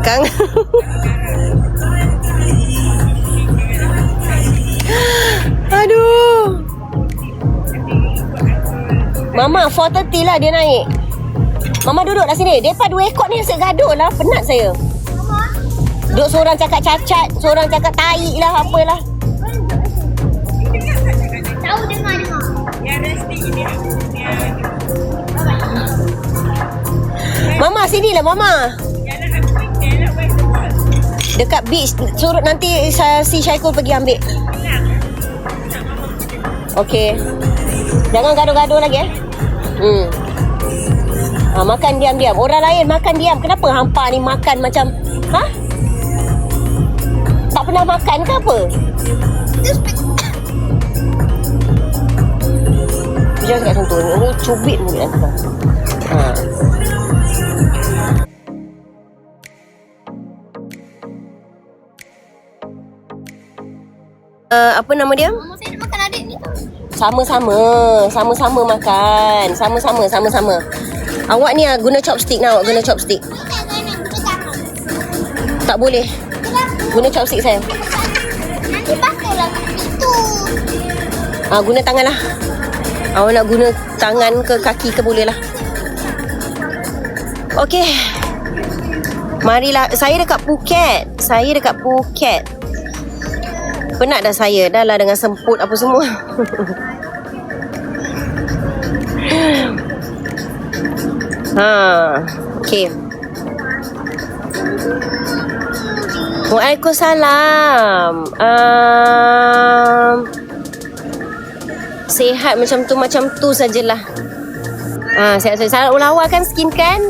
Kang. Aduh. Mama 4:30 lah dia naik. Mama duduk dah sini. Depa 2 ekor ni asyik gaduh lah. Penat saya. Duduk seorang cakap cacat, seorang cakap tai lah, apalah. Tahu dengar. Yang resti ini. Mama sini lah Mama. Dekat beach. Suruh nanti si Syaikul pergi ambil. Okey. Jangan gaduh-gaduh lagi makan diam-diam. Orang lain makan diam. Kenapa hampa ni makan macam tak pernah makan ke apa? Jangan kat sentuh ni. Cubit mulut nanti. Apa nama dia? Mama saya nak makan adik ni. Sama-sama makan. Sama-sama. Awak ni guna chopstick nak, awak guna chopstick. Tak boleh. Guna chopstick saya. Nanti pakailah itu. Guna tangan lah. Awak nak guna tangan ke kaki ke boleh lah. Okey. Marilah. Saya dekat Phuket. Penat dah saya. Dah lah dengan semput apa semua. Okey. Waalaikumsalam. Sihat macam tu sajalah. Sihat. Salam ulawal kan skin kan?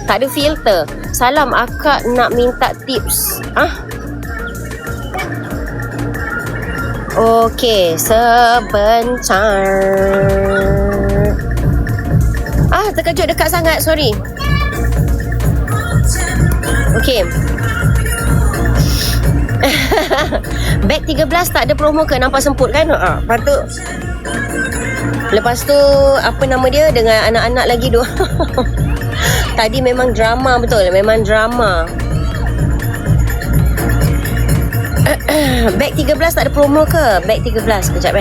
Tak ada filter. Salam akak nak minta tips. Okey, sebentar. Terkejut dekat sangat, sorry. Okey. Beg 13 tak ada promo ke? Nampak semput kan? Lepas tu apa nama dia dengan anak-anak lagi tu. Tadi memang drama betul, memang drama. Beg 13 tak ada promo ke? Beg 13 kejap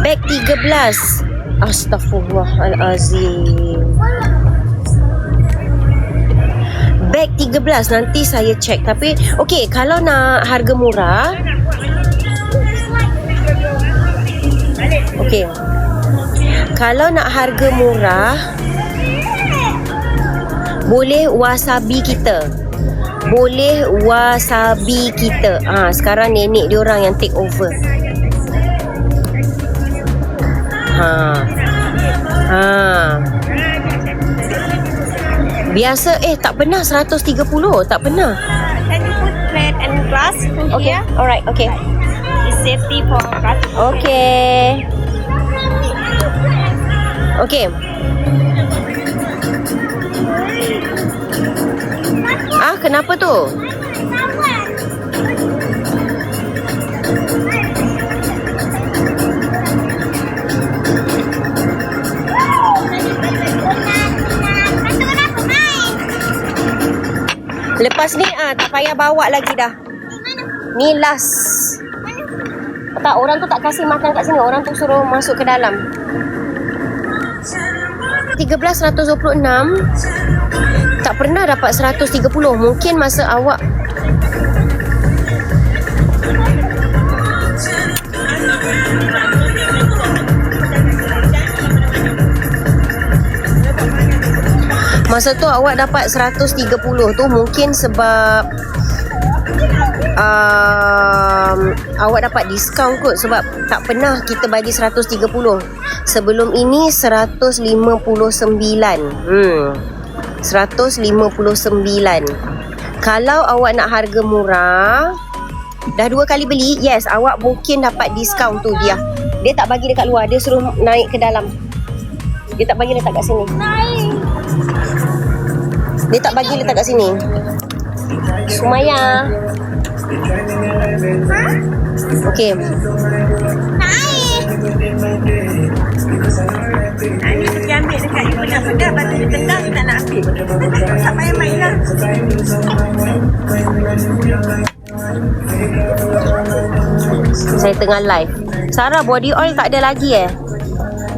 Beg 13. Astaghfirullahalazim. Beg 13 nanti saya check. Tapi okey, kalau nak harga murah, okey. Kalau nak harga murah, boleh wasabi kita. Sekarang nenek diorang yang take over. Biasa tak pernah 130, tak pernah. Can you put plate and glass to Okay, here? alright, okay. It's safety for glass. Okay. Okay. Kenapa tu? Lepas ni tak payah bawa lagi dah. Ni last. Tak, orang tu tak kasih makan kat sini. Orang tu suruh masuk ke dalam. 13.126. Tak pernah dapat 130. Mungkin masa awak masa tu awak dapat 130 tu mungkin sebab awak dapat diskaun kot. Sebab tak pernah kita bagi 130. Sebelum ini 159. 159. Kalau awak nak harga murah, dah 2 kali beli, yes, awak mungkin dapat diskaun tu dia. Dia tak bagi dekat luar, dia suruh naik ke dalam. Dia tak bagi letak kat sini. Dia tak bagi letak kat sini. Sumaya. Okey. Saya tengah live. Sarah, body oil tak ada lagi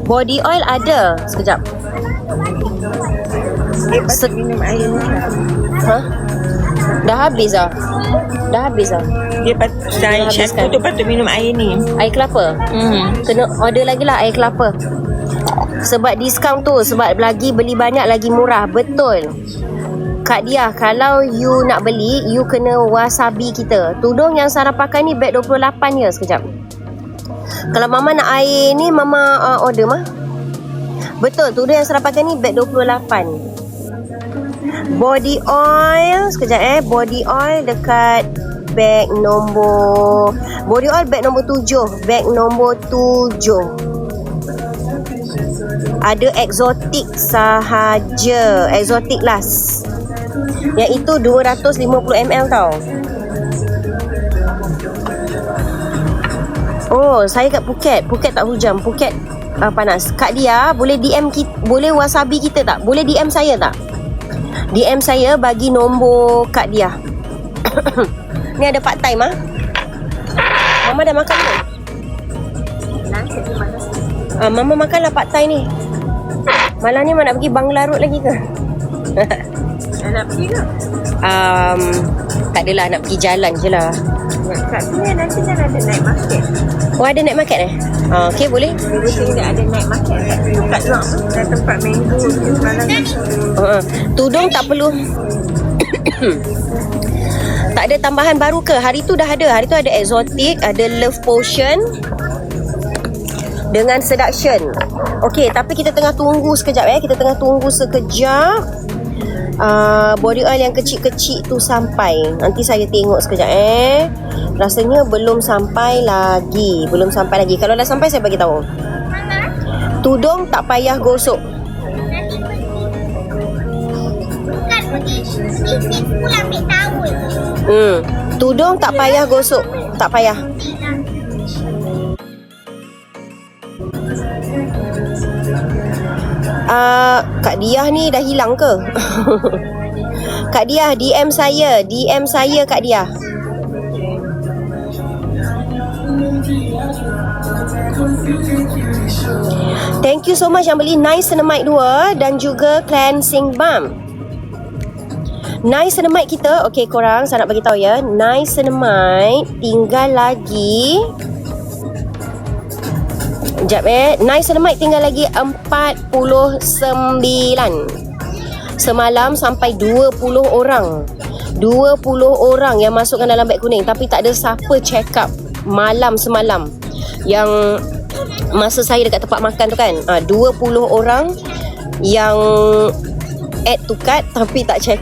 Body oil ada. Sekejap. Minum air ni. Ha? Dah habis ah. Dia shampoo tu patut minum air ni. Air kelapa. Kena order lagi lah air kelapa. Sebab diskaun tu, sebab lagi beli banyak lagi murah. Betul. Kak Dia, kalau you nak beli, you kena wasabi kita. Tudung yang Sarah pakai ni beg 28 je. Sekejap. Kalau Mama nak air ni, Mama order mah. Betul, tudung yang Sarah pakai ni beg 28. Body oil, sekejap body oil dekat beg nombor, body oil beg nombor 7. Beg nombor 7 ada eksotik sahaja, eksotik last. Yang itu 250ml tau. Oh, saya kat Phuket. Phuket tak hujan. Phuket panas. Kak Dia, boleh DM kita, boleh wasabi kita tak? Boleh DM saya tak? DM saya bagi nombor Kak Dia. Ni ada part time Mama dah makan ke? Mama makanlah part time ni. Malam ni Mak nak pergi Banglarut lagi ke? Nak pergi ke? Tak adalah, nak pergi jalan je lah. Kat sini nanti kan ada night market. Oh, ada night market okay, boleh. Dia sini ada night market kat luar tu. Ada tempat mango semalam. Tudung tak perlu. Tak ada tambahan baru ke? Hari tu dah ada. Hari tu ada exotic, ada love potion dengan seduction. Okey, tapi kita tengah tunggu sekejap Kita tengah tunggu sekejap. Body oil yang kecil-kecil tu sampai. Nanti saya tengok sekejap Rasanya belum sampai lagi. Kalau dah sampai saya bagi tahu. Tudung tak payah gosok. Bukan pergi sisi pulang ambil towel. Tudung tak payah gosok. Tak payah. Kak Dia ni dah hilang ke? Kak Dia, DM saya Kak Dia. Thank you so much yang beli Niacinamide 2 dan juga cleansing balm. Niacinamide kita, okey korang, saya nak bagi tahu Niacinamide tinggal lagi. Sekejap Niacinamide tinggal lagi 49. Semalam sampai 20 orang. 20 orang yang masukkan dalam beg kuning. Tapi tak ada siapa check up malam semalam. Yang masa saya dekat tempat makan tu kan 20 orang yang add to cart tapi tak check